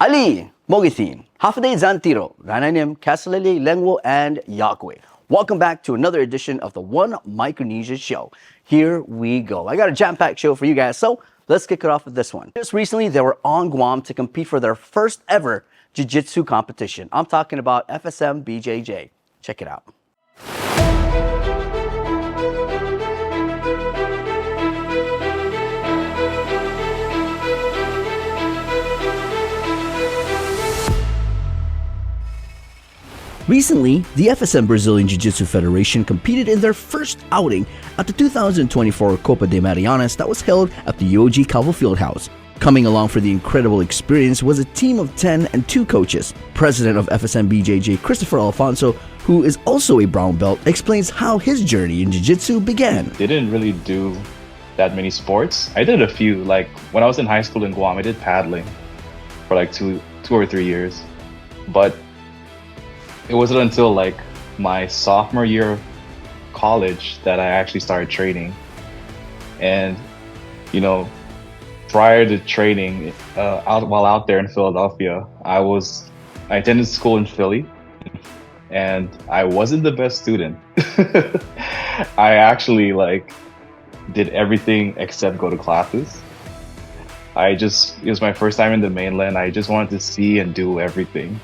Ali, Mogitin, Hafade Zantiro, Rananim, Kasalele, Lengwo, and Yakwe. Welcome back to another edition of the One Micronesia Show. Here we go. I got a jam-packed show for you guys, so let's kick it off with this one. Just recently, they were on Guam to compete for their first ever jiu-jitsu competition. I'm talking about FSM BJJ. Check it out. Recently, the FSM Brazilian Jiu-Jitsu Federation competed in their first outing at the 2024 Copa de Marianas that was held at the UOG Calvo Fieldhouse. Coming along for the incredible experience was a team of 10 and 2 coaches. President of FSM BJJ, Christopher Alfonso, who is also a brown belt, explains how his journey in Jiu-Jitsu began. They didn't really do that many sports. I did a few. Like when I was in high school in Guam, I did paddling for like two or 3 years. But it wasn't until like my sophomore year of college that I actually started training. And, you know, prior to training, while out there in Philadelphia, I attended school in Philly, and I wasn't the best student. I actually did everything except go to classes. It was my first time in the mainland. I just wanted to see and do everything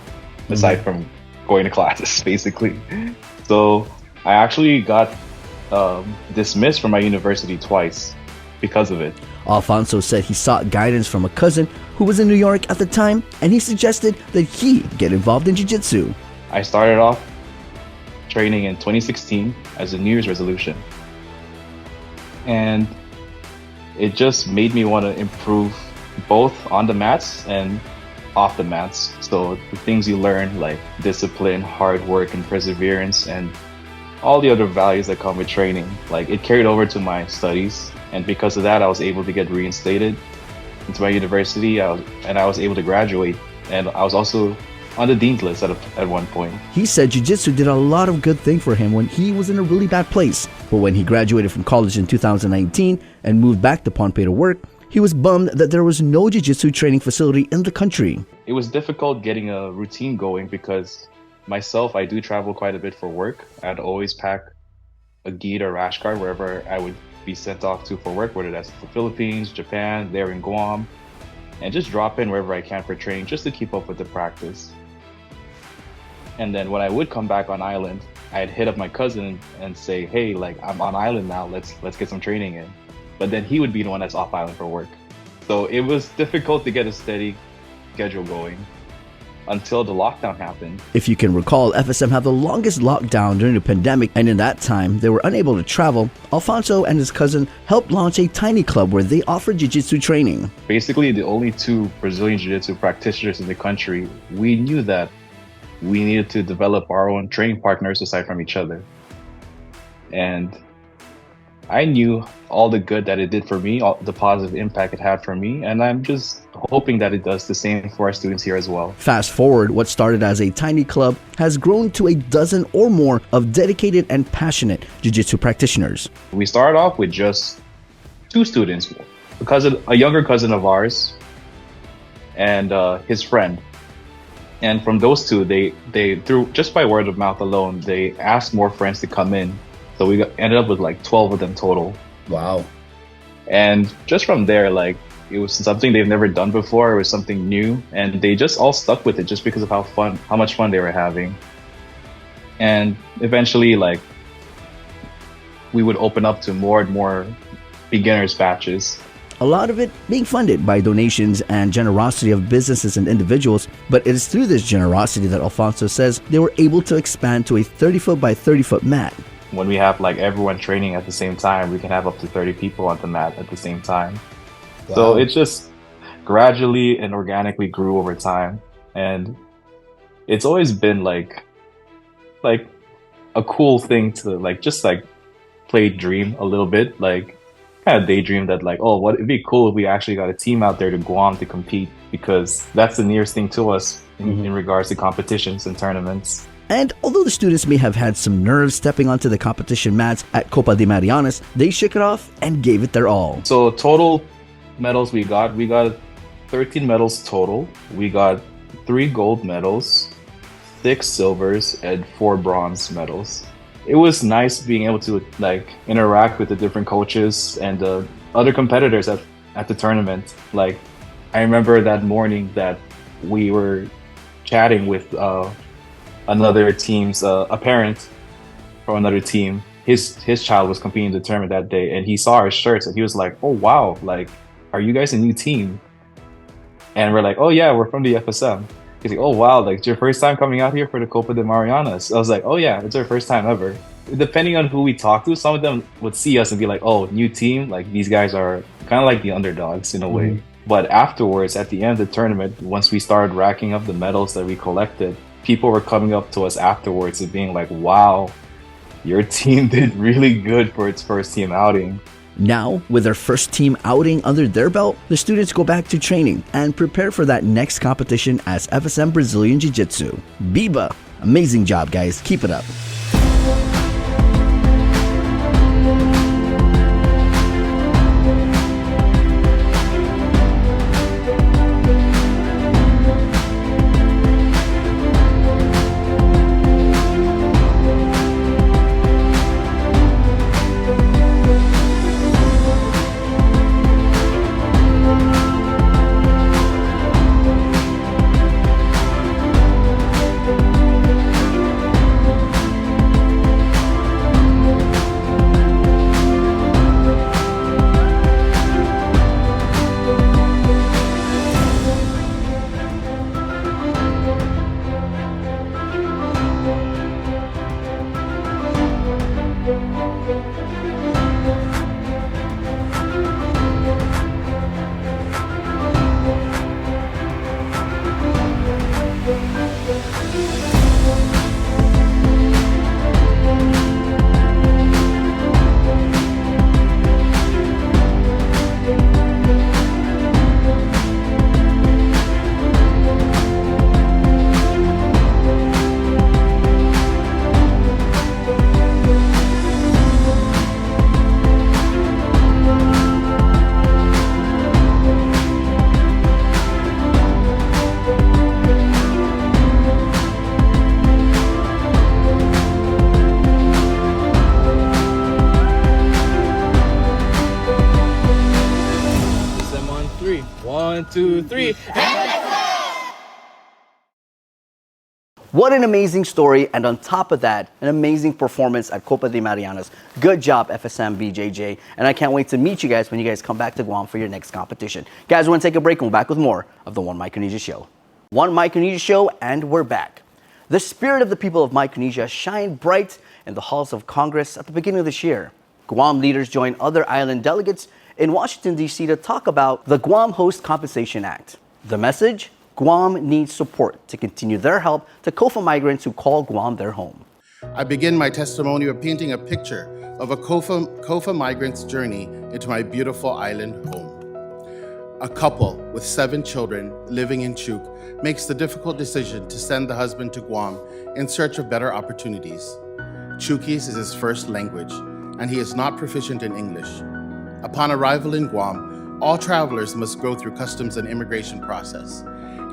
aside from going to classes, basically. So I actually got dismissed from my university twice because of it. Alfonso said he sought guidance from a cousin who was in New York at the time, and he suggested that he get involved in jiu-jitsu. I started off training in 2016 as a New Year's resolution. And it just made me want to improve both on the mats and off the mats. So the things you learn, like discipline, hard work, and perseverance, and all the other values that come with training, it carried over to my studies. And because of that, I was able to get reinstated into my university, and I was able to graduate. And I was also on the dean's list at one point. He said jiu-jitsu did a lot of good thing for him when he was in a really bad place. But when he graduated from college in 2019 and moved back to Pohnpei to work, he was bummed that there was no jiu-jitsu training facility in the country. It was difficult getting a routine going because myself, I do travel quite a bit for work. I'd always pack a gi or rash guard wherever I would be sent off to for work, whether that's the Philippines, Japan, there in Guam, and just drop in wherever I can for training just to keep up with the practice. And then when I would come back on island, I'd hit up my cousin and say, hey, I'm on island now, let's get some training in. But then he would be the one that's off island for work. So it was difficult to get a steady schedule going until the lockdown happened. If you can recall, FSM had the longest lockdown during the pandemic, and in that time, they were unable to travel. Alfonso and his cousin helped launch a tiny club where they offered jiu-jitsu training. Basically, the only 2 Brazilian jiu-jitsu practitioners in the country, we knew that we needed to develop our own training partners aside from each other. And I knew all the good that it did for me, all the positive impact it had for me, and I'm just hoping that it does the same for our students here as well. Fast forward, what started as a tiny club has grown to a dozen or more of dedicated and passionate jiu-jitsu practitioners. We started off with just 2 students, a younger cousin of ours and his friend. And from those 2, they through just by word of mouth alone, they asked more friends to come in. So we ended up with 12 of them total. Wow. And just from there, it was something they've never done before. It was something new, and they just all stuck with it just because of how much fun they were having. And eventually, we would open up to more and more beginners batches. A lot of it being funded by donations and generosity of businesses and individuals, but it is through this generosity that Alfonso says they were able to expand to a 30-foot by 30-foot mat. When we have everyone training at the same time, we can have up to 30 people on the mat at the same time. Wow. So it just gradually and organically grew over time. And it's always been like a cool thing to just play dream a little bit, kind of daydream that it'd be cool if we actually got a team out there to Guam to compete, because that's the nearest thing to us in regards to competitions and tournaments. And although the students may have had some nerves stepping onto the competition mats at Copa de Marianas, they shook it off and gave it their all. So total medals we got 13 medals total. We got 3 gold medals, 6 silvers, and 4 bronze medals. It was nice being able to like interact with the different coaches and the other competitors at the tournament. Like I remember that morning that we were chatting with another team's a parent from another team. His child was competing in the tournament that day, and he saw our shirts and he was like, "Oh wow, like are you guys a new team?" And we're like, "Oh yeah, we're from the FSM." He's like, "Oh wow, like it's your first time coming out here for the Copa de Marianas?" I was like, "Oh yeah, it's our first time ever." Depending on who we talk to, some of them would see us and be like, "Oh, new team, like these guys are kind of like the underdogs in a way." But afterwards, at the end of the tournament, once we started racking up the medals that we collected, people were coming up to us afterwards and being like, "Wow, your team did really good for its first team outing." Now, with their first team outing under their belt, the students go back to training and prepare for that next competition as FSM Brazilian Jiu-Jitsu. Biba, amazing job, guys. Keep it up. One, two, three. What an amazing story, and on top of that, an amazing performance at Copa de Marianas. Good job, FSM BJJ, and I can't wait to meet you guys when you guys come back to Guam for your next competition. Guys, we're going to take a break and we're back with more of the One Micronesia Show. One Micronesia Show, and we're back. The spirit of the people of Micronesia shined bright in the halls of Congress at the beginning of this year. Guam leaders joined other island delegates in Washington, D.C. to talk about the Guam Host Compensation Act. The message? Guam needs support to continue their help to COFA migrants who call Guam their home. I begin my testimony by painting a picture of a COFA migrant's journey into my beautiful island home. A couple with 7 children living in Chuuk makes the difficult decision to send the husband to Guam in search of better opportunities. Chuukese is his first language, and he is not proficient in English. Upon arrival in Guam, all travelers must go through customs and immigration process.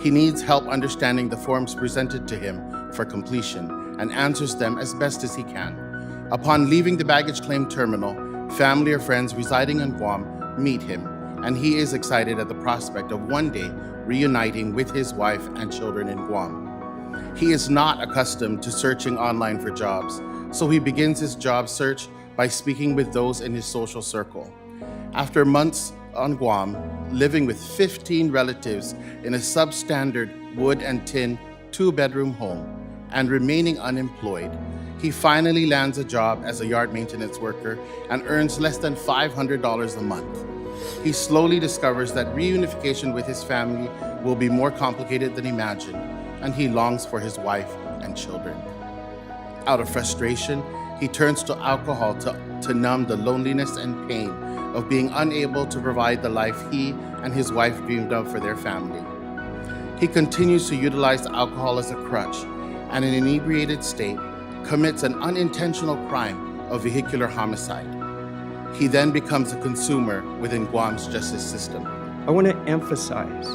He needs help understanding the forms presented to him for completion and answers them as best as he can. Upon leaving the baggage claim terminal, family or friends residing in Guam meet him, and he is excited at the prospect of one day reuniting with his wife and children in Guam. He is not accustomed to searching online for jobs, so he begins his job search by speaking with those in his social circle. After months on Guam, living with 15 relatives in a substandard wood and tin 2-bedroom home, and remaining unemployed, he finally lands a job as a yard maintenance worker and earns less than $500 a month. He slowly discovers that reunification with his family will be more complicated than imagined, and he longs for his wife and children. Out of frustration, he turns to alcohol to numb the loneliness and pain of being unable to provide the life he and his wife dreamed of for their family. He continues to utilize alcohol as a crutch, and in an inebriated state, commits an unintentional crime of vehicular homicide. He then becomes a consumer within Guam's justice system. I want to emphasize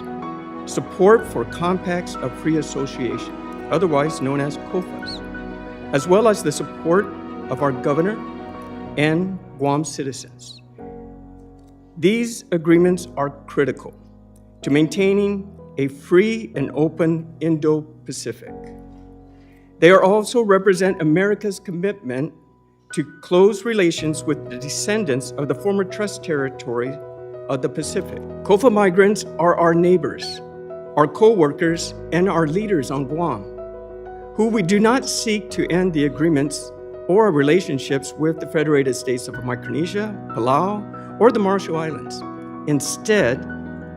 support for compacts of free association, otherwise known as COFAs, as well as the support of our governor and Guam citizens. These agreements are critical to maintaining a free and open Indo-Pacific. They also represent America's commitment to close relations with the descendants of the former trust territory of the Pacific. COFA migrants are our neighbors, our co-workers, and our leaders on Guam, who we do not seek to end the agreements or our relationships with the Federated States of Micronesia, Palau, or the Marshall Islands. Instead,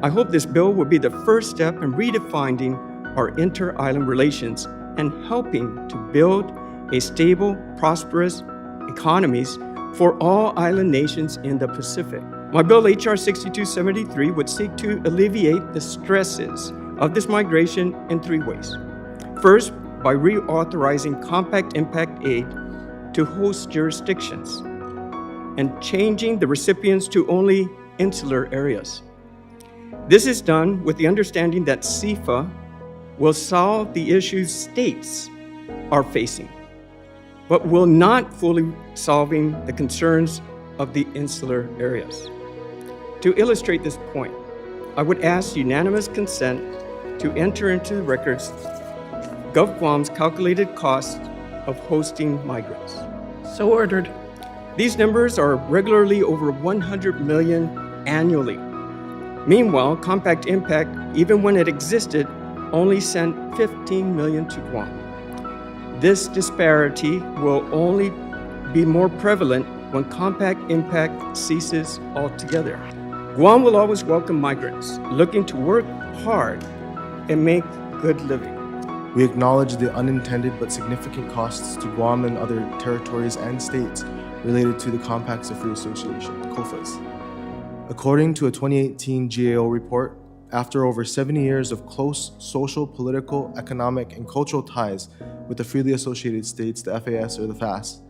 I hope this bill will be the first step in redefining our inter-island relations and helping to build a stable, prosperous economies for all island nations in the Pacific. My bill, H.R. 6273, would seek to alleviate the stresses of this migration in three ways. First, by reauthorizing compact impact aid to host jurisdictions and changing the recipients to only insular areas. This is done with the understanding that CFA will solve the issues states are facing, but will not fully solving the concerns of the insular areas. To illustrate this point, I would ask unanimous consent to enter into the records GovGuam's calculated cost of hosting migrants. So ordered. These numbers are regularly over 100 million annually. Meanwhile, Compact Impact, even when it existed, only sent 15 million to Guam. This disparity will only be more prevalent when Compact Impact ceases altogether. Guam will always welcome migrants looking to work hard and make good living. We acknowledge the unintended but significant costs to Guam and other territories and states related to the Compacts of Free Association, COFAs. According to a 2018 GAO report, after over 70 years of close social, political, economic, and cultural ties with the Freely Associated States, the FAS or the FAS,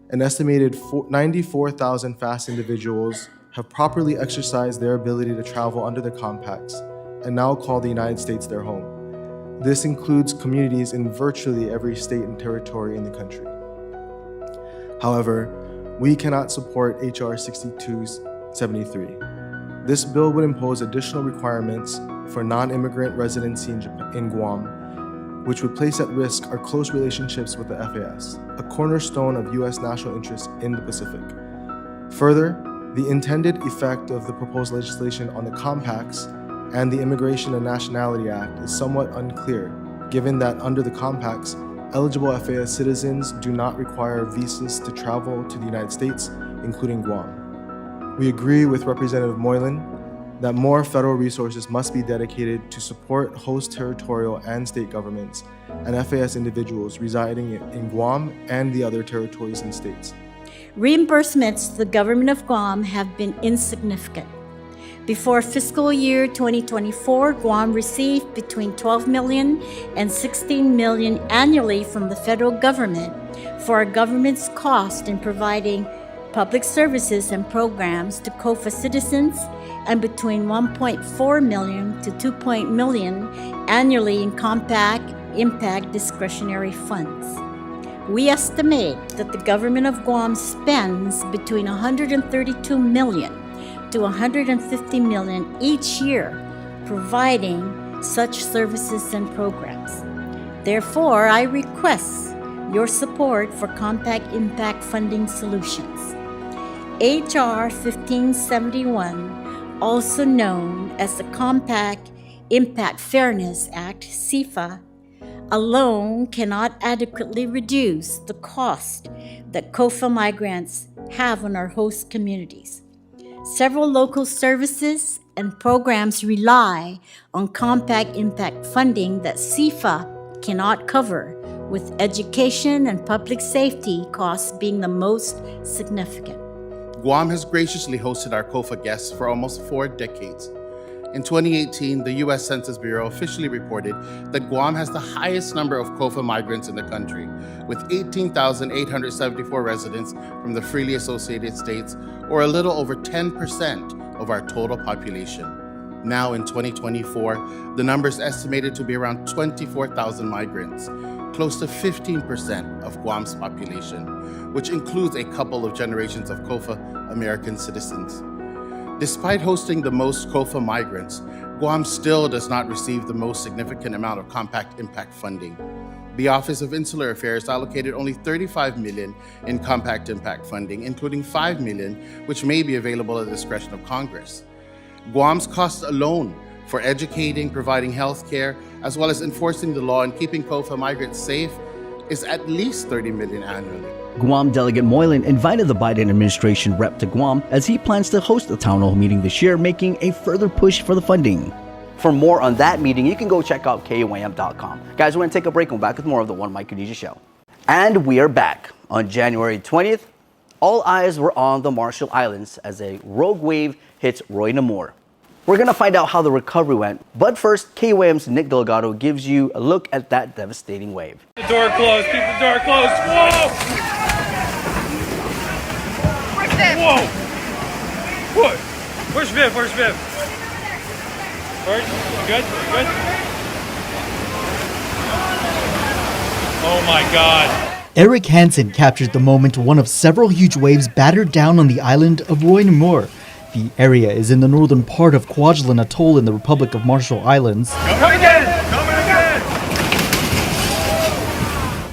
an estimated 94,000 FAS individuals have properly exercised their ability to travel under the compacts and now call the United States their home. This includes communities in virtually every state and territory in the country. However, we cannot support H.R. 6273. This bill would impose additional requirements for non-immigrant residency in Guam, which would place at risk our close relationships with the FAS, a cornerstone of U.S. national interests in the Pacific. Further, the intended effect of the proposed legislation on the compacts and the Immigration and Nationality Act is somewhat unclear, given that under the compacts, eligible FAS citizens do not require visas to travel to the United States, including Guam. We agree with Representative Moylan that more federal resources must be dedicated to support host territorial and state governments and FAS individuals residing in Guam and the other territories and states. Reimbursements to the government of Guam have been insignificant. Before fiscal year 2024, Guam received between 12 million and 16 million annually from the federal government for our government's cost in providing public services and programs to COFA citizens, and between 1.4 million to 2 million annually in Compact Impact discretionary funds. We estimate that the government of Guam spends between 132 million to 150 million each year providing such services and programs. Therefore, I request your support for Compact Impact funding solutions. H.R. 1571, also known as the Compact Impact Fairness Act, CFA, alone cannot adequately reduce the cost that COFA migrants have on our host communities. Several local services and programs rely on Compact Impact funding that CFA cannot cover, with education and public safety costs being the most significant. Guam has graciously hosted our COFA guests for almost 4 decades. In 2018, the U.S. Census Bureau officially reported that Guam has the highest number of COFA migrants in the country, with 18,874 residents from the Freely Associated States, or a little over 10% of our total population. Now in 2024, the number is estimated to be around 24,000 migrants, close to 15% of Guam's population, which includes a couple of generations of COFA American citizens. Despite hosting the most COFA migrants, Guam still does not receive the most significant amount of compact impact funding. The Office of Insular Affairs allocated only $35 million in compact impact funding, including $5 million, which may be available at the discretion of Congress. Guam's costs alone for educating, providing health care, as well as enforcing the law and keeping COFA migrants safe is at least $30 million annually. Guam Delegate Moylan invited the Biden administration rep to Guam as he plans to host a town hall meeting this year, making a further push for the funding. For more on that meeting, you can go check out KUAM.com. Guys, we're going to take a break and we're back with more of the One Micronesia Show. And we are back. On January 20th, all eyes were on the Marshall Islands as a rogue wave hit Roy Namor. We're going to find out how the recovery went, but first, KUAM's Nick Delgado gives you a look at that devastating wave. The door closed, keep the door closed. Whoa! Where's Viv? Whoa! What? Where's Viv? Where's Viv? Where's, you good? You good? Oh my God. Eric Hansen captured the moment one of several huge waves battered down on the island of Roy Namor. The area is in the northern part of Kwajalein Atoll in the Republic of Marshall Islands. Come again! Coming again!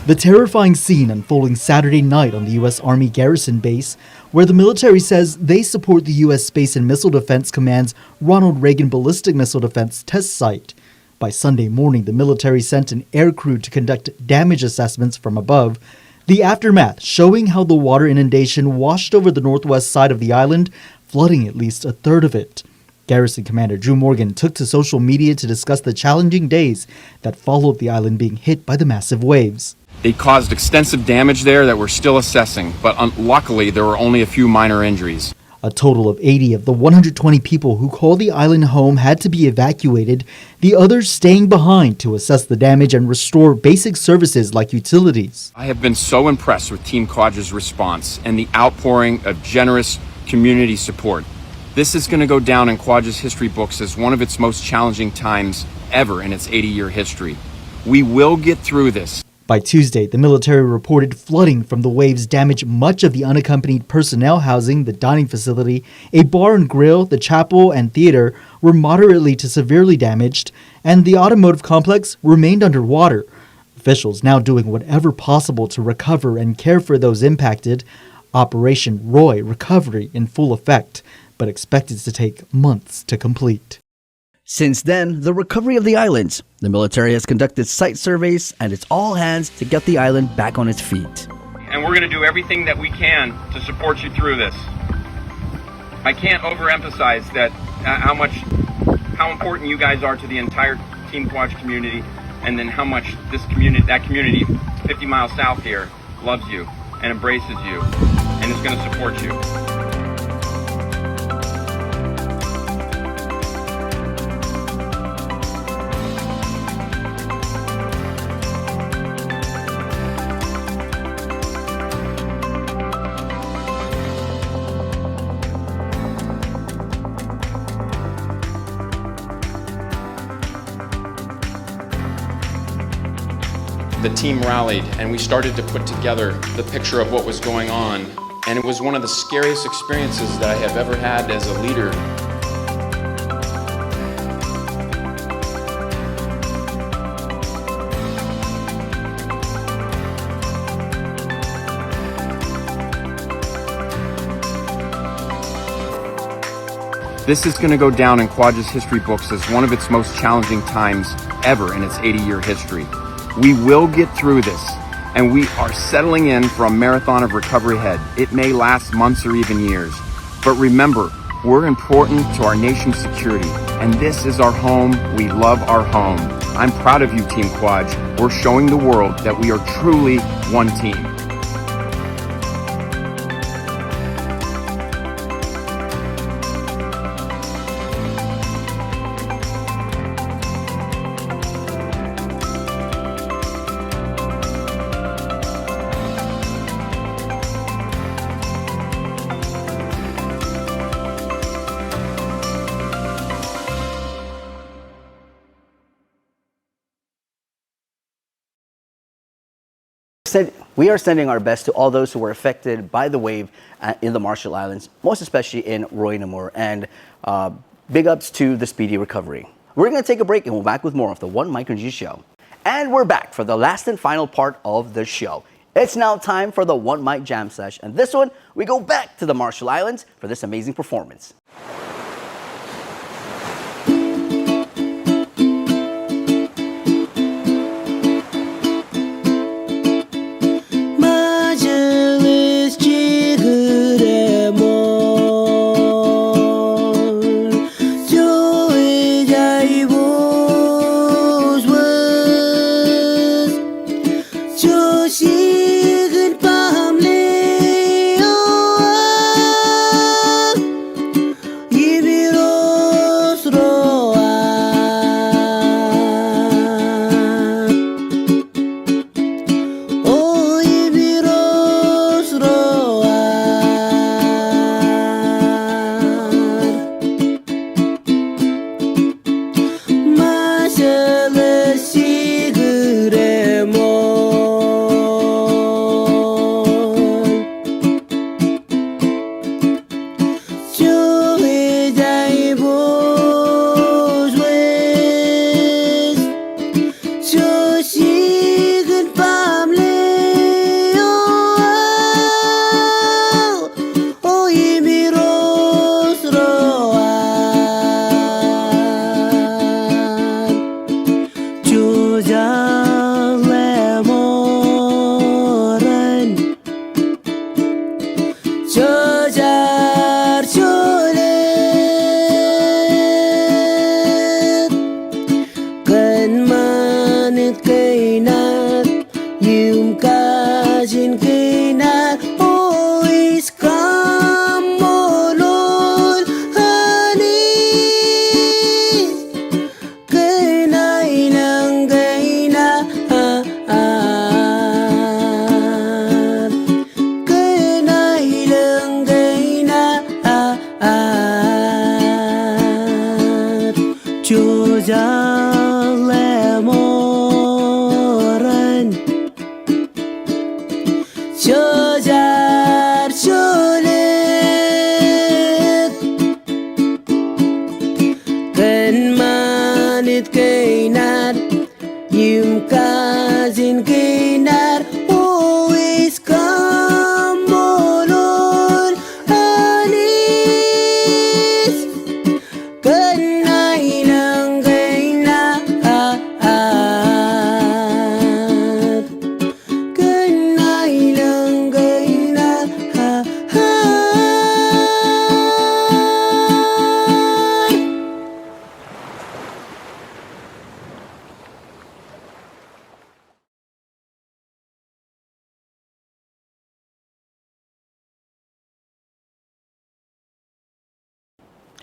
The terrifying scene unfolding Saturday night on the U.S. Army Garrison Base, where the military says they support the U.S. Space and Missile Defense Command's Ronald Reagan Ballistic Missile Defense Test Site. By Sunday morning, the military sent an air crew to conduct damage assessments from above. The aftermath showing how the water inundation washed over the northwest side of the island, flooding at least a third of it. Garrison Commander Drew Morgan took to social media to discuss the challenging days that followed the island being hit by the massive waves. They caused extensive damage there that we're still assessing, but luckily there were only a few minor injuries. A total of 80 of the 120 people who called the island home had to be evacuated, the others staying behind to assess the damage and restore basic services like utilities. I have been so impressed with Team Quadra's response and the outpouring of generous community support. This is going to go down in Quadra's history books as one of its most challenging times ever in its 80-year history. We will get through this. By Tuesday, the military reported flooding from the waves damaged much of the unaccompanied personnel housing, the dining facility, a bar and grill, the chapel, and theater were moderately to severely damaged, and the automotive complex remained underwater. Officials now doing whatever possible to recover and care for those impacted. Operation Roy recovery in full effect, but expected to take months to complete. Since then, the recovery of the islands, the military has conducted site surveys and it's all hands to get the island back on its feet. And we're going to do everything that we can to support you through this. I can't overemphasize that how important you guys are to the entire Team Quad community, and then how much that community 50 miles south here loves you and embraces you and is going to support you. The team rallied and we started to put together the picture of what was going on. And it was one of the scariest experiences that I have ever had as a leader. This is going to go down in Quadra's history books as one of its most challenging times ever in its 80-year history. We will get through this, and we are settling in for a marathon of recovery ahead. It may last months or even years. But remember, we're important to our nation's security, and this is our home. We love our home. I'm proud of you, Team Quad. We're showing the world that we are truly one team. we are sending our best to all those who were affected by the wave in the Marshall Islands, most especially in Roy Namur, and big ups to the speedy recovery. We're going to take a break and we'll be back with more of the One Micronesia Show. And we're back for the last and final part of the show. It's now time for the One Mic Jam Sesh, and this one, we go back to the Marshall Islands for this amazing performance.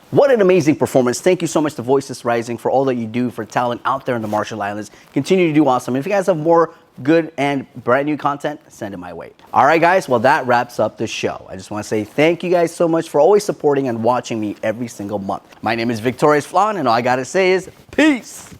What an amazing performance. Thank you so much to Voices Rising for all that you do for talent out there in the Marshall Islands. Continue to do awesome. And if you guys have more good and brand new content, send it my way. All right, guys. Well, that wraps up the show. I just want to say thank you guys so much for always supporting and watching me every single month. My name is Victorious Flan, and all I got to say is peace.